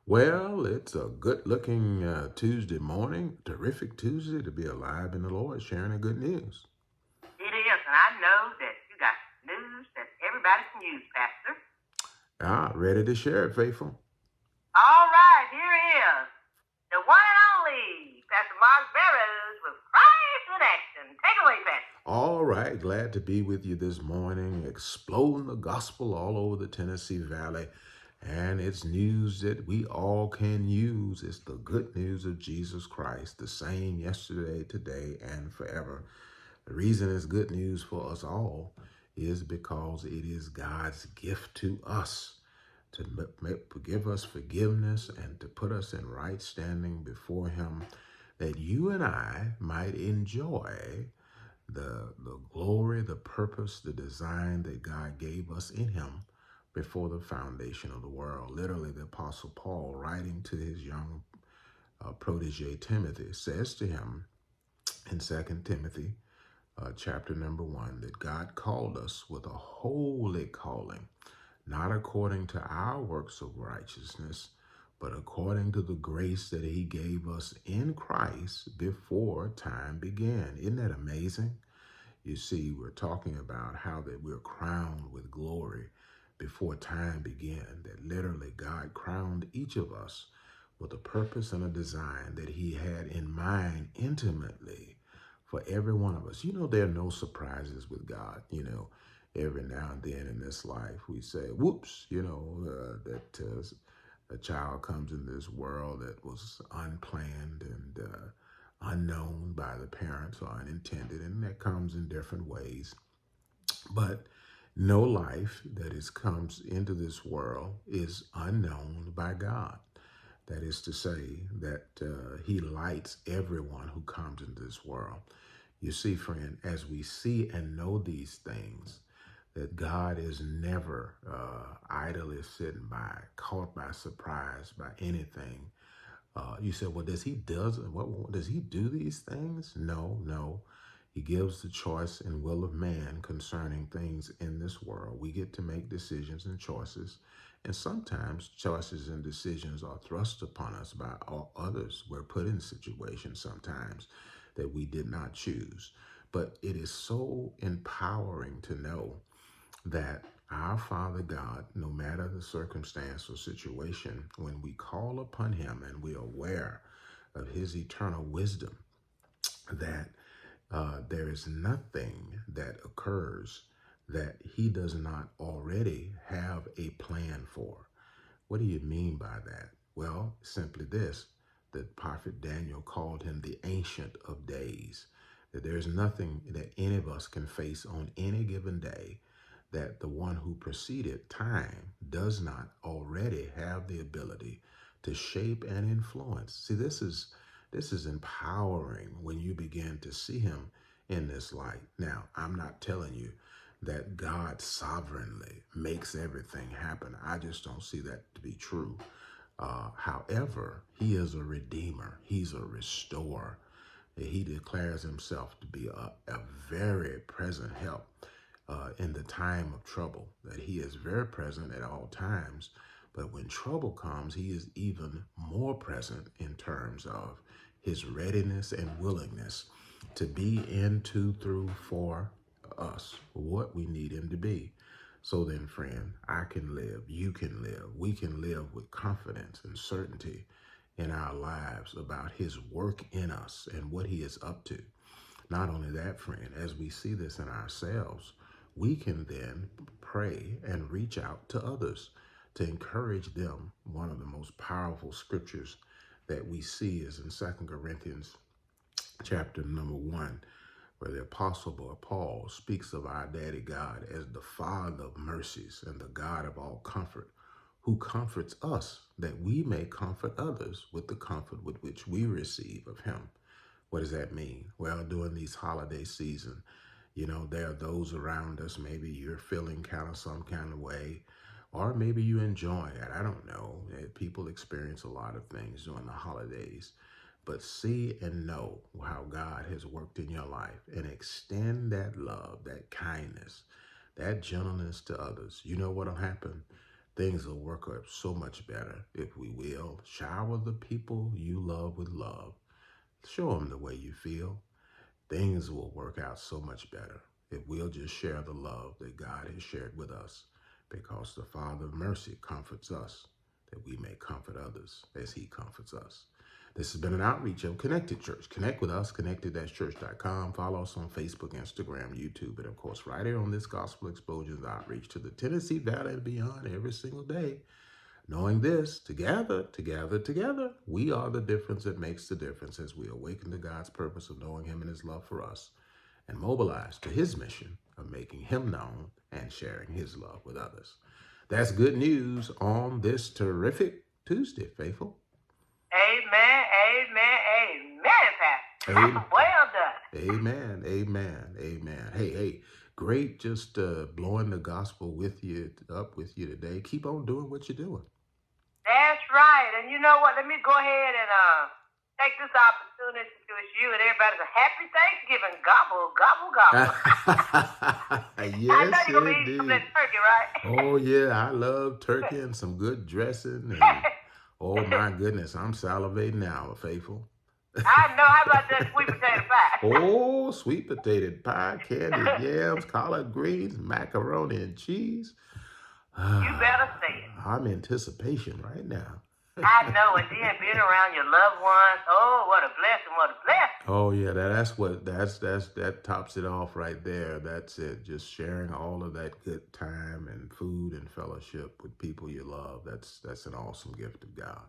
Well, it's a good-looking Tuesday morning. Terrific Tuesday to be alive in the Lord, sharing the good news. It is, and I know that you got news that everybody can use, Pastor. Ready to share it, faithful. All right, here it is. The one and only Pastor Mark Burroughs with Christ in action. Take it away, Pastor. All right, glad to be with you this morning, exploding the gospel all over the Tennessee Valley. And it's news that we all can use. It's the good news of Jesus Christ, the same yesterday, today, and forever. The reason it's good news for us all is because it is God's gift to us to give us forgiveness and to put us in right standing before Him, that you and I might enjoy the glory, the purpose, the design that God gave us in Him before the foundation of the world. Literally, the Apostle Paul, writing to his young protege Timothy, says to him in 2 Timothy chapter number 1, that God called us with a holy calling, not according to our works of righteousness, but according to the grace that He gave us in Christ before time began. Isn't that amazing? You see, we're talking about how that we're crowned with glory before time began, that literally God crowned each of us with a purpose and a design that He had in mind intimately for every one of us. You know, there are no surprises with God. You know, every now and then in this life, we say, whoops, that a child comes in this world that was unplanned and unknown by the parents or unintended, and that comes in different ways. But no life that comes into this world is unknown by God. That is to say that He lights everyone who comes into this world. You see, friend, as we see and know these things, that God is never idly sitting by, caught by surprise by anything. You said, well, does he do these things? No. He gives the choice and will of man concerning things in this world. We get to make decisions and choices. And sometimes choices and decisions are thrust upon us by all others. We're put in situations sometimes that we did not choose. But it is so empowering to know that our Father God, no matter the circumstance or situation, when we call upon Him and we are aware of His eternal wisdom, that there is nothing that occurs that He does not already have a plan for. What do you mean by that? Well, simply this: that prophet Daniel called Him the Ancient of Days, that there's nothing that any of us can face on any given day that the one who preceded time does not already have the ability to shape and influence. See, this is empowering when you begin to see Him in this light. Now, I'm not telling you that God sovereignly makes everything happen. I just don't see that to be true. However, He is a redeemer. He's a restorer. He declares Himself to be a very present help in the time of trouble, that He is very present at all times. But when trouble comes, He is even more present in terms of His readiness and willingness to be in, to, through, for us, what we need Him to be. So then, friend, I can live, you can live, we can live with confidence and certainty in our lives about His work in us and what He is up to. Not only that, friend, as we see this in ourselves, we can then pray and reach out to others to encourage them. One of the most powerful scriptures that we see is in 2 Corinthians chapter number 1, where the Apostle Paul speaks of our Daddy God as the Father of mercies and the God of all comfort, who comforts us that we may comfort others with the comfort with which we receive of Him. What does that mean? Well, during these holiday season, there are those around us. Maybe you're feeling kind of some kind of way, or maybe you enjoy it. I don't know. People experience a lot of things during the holidays. But see and know how God has worked in your life and extend that love, that kindness, that gentleness to others. You know what will happen? things will work out so much better if we will. Shower the people you love with love. Show them the way you feel. Things will work out so much better if we'll just share the love that God has shared with us, because the Father of mercy comforts us, that we may comfort others as he comforts us. This has been an outreach of Connected Church. Connect with us, connected-church.com. Follow us on Facebook, Instagram, YouTube, and of course, right here on this Gospel Explosions outreach to the Tennessee Valley and beyond every single day. Knowing this, together, we are the difference that makes the difference as we awaken to God's purpose of knowing him and his love for us, and mobilize to his mission of making him known and sharing his love with others. That's good news on this terrific Tuesday, faithful. Amen, amen, amen, Pastor. Well done. Amen. Hey, great just blowing the gospel up with you today. Keep on doing what you're doing. That's right. And you know what? Let me go ahead and take this opportunity to wish you and everybody a happy Thanksgiving. Gobble, gobble, gobble. Yes, I know you're going to be eating some of that turkey, right? Oh, yeah. I love turkey and some good dressing. And, oh, my goodness. I'm salivating now, faithful. I know. How about that sweet potato pie? Oh, sweet potato pie, candied yams, collard greens, macaroni and cheese. You better say it. I'm in anticipation right now. I know, and then being around your loved ones. Oh, what a blessing! What a blessing! Oh yeah, that tops it off right there. That's it. Just sharing all of that good time and food and fellowship with people you love. That's an awesome gift of God.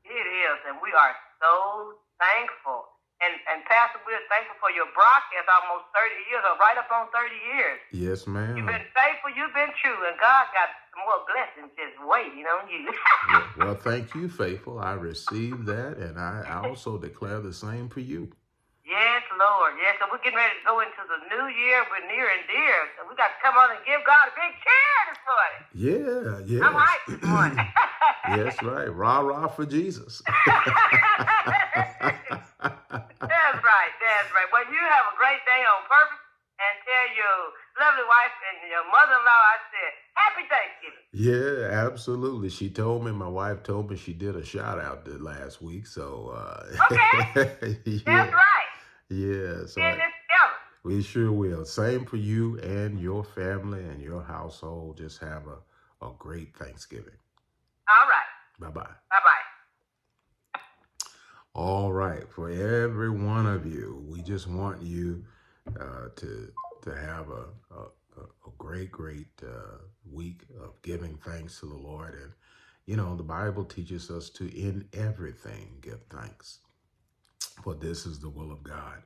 It is, and we are so thankful. And Pastor, we're thankful for your broadcast. Almost 30 years, or right up on 30 years. Yes, ma'am. You've been faithful. You've been true, and God got some more blessings just waiting on you. Well, thank you, faithful. I received that, and I also declare the same for you. Yes, Lord. Yes, so we're getting ready to go into the new year. We're near and dear. So we got to come on and give God a big cheer this morning. Yeah. I'm hyped this morning. Yes, right. Rah, rah for Jesus. That's right. Well, you have a great day on purpose, and tell your lovely wife and your mother-in-law I said, happy Thanksgiving. Yeah, absolutely. My wife told me she did a shout out last week. So, okay. Yeah. That's right. Yeah. So we sure will. Same for you and your family and your household. Just have a great Thanksgiving. All right. Bye-bye. Bye-bye. All right, for every one of you, we just want you to have a great week of giving thanks to the Lord. And, you know, the Bible teaches us to in everything give thanks, for this is the will of God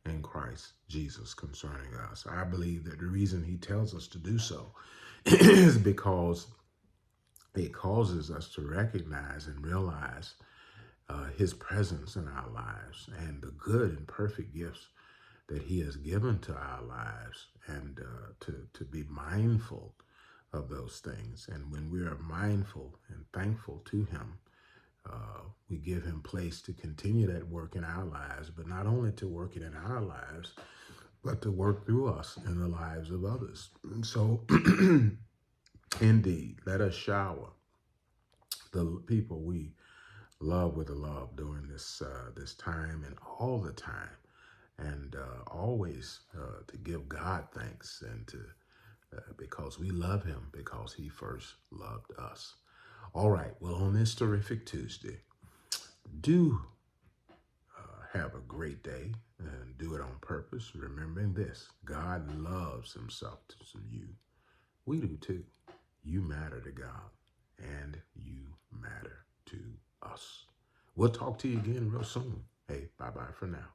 in Christ Jesus concerning us. I believe that the reason he tells us to do so is because it causes us to recognize and realize his presence in our lives and the good and perfect gifts that he has given to our lives, and to be mindful of those things. And when we are mindful and thankful to him, we give him place to continue that work in our lives, but not only to work it in our lives, but to work through us in the lives of others. And so, indeed, let us shower the people we love with a love during this time and all the time, and always to give God thanks, and to because we love him, because he first loved us. All right, well, on this terrific Tuesday, do have a great day and do it on purpose, remembering this: God loves himself to you. We do too. You matter to God, and you matter to us. We'll talk to you again real soon. Hey, bye-bye for now.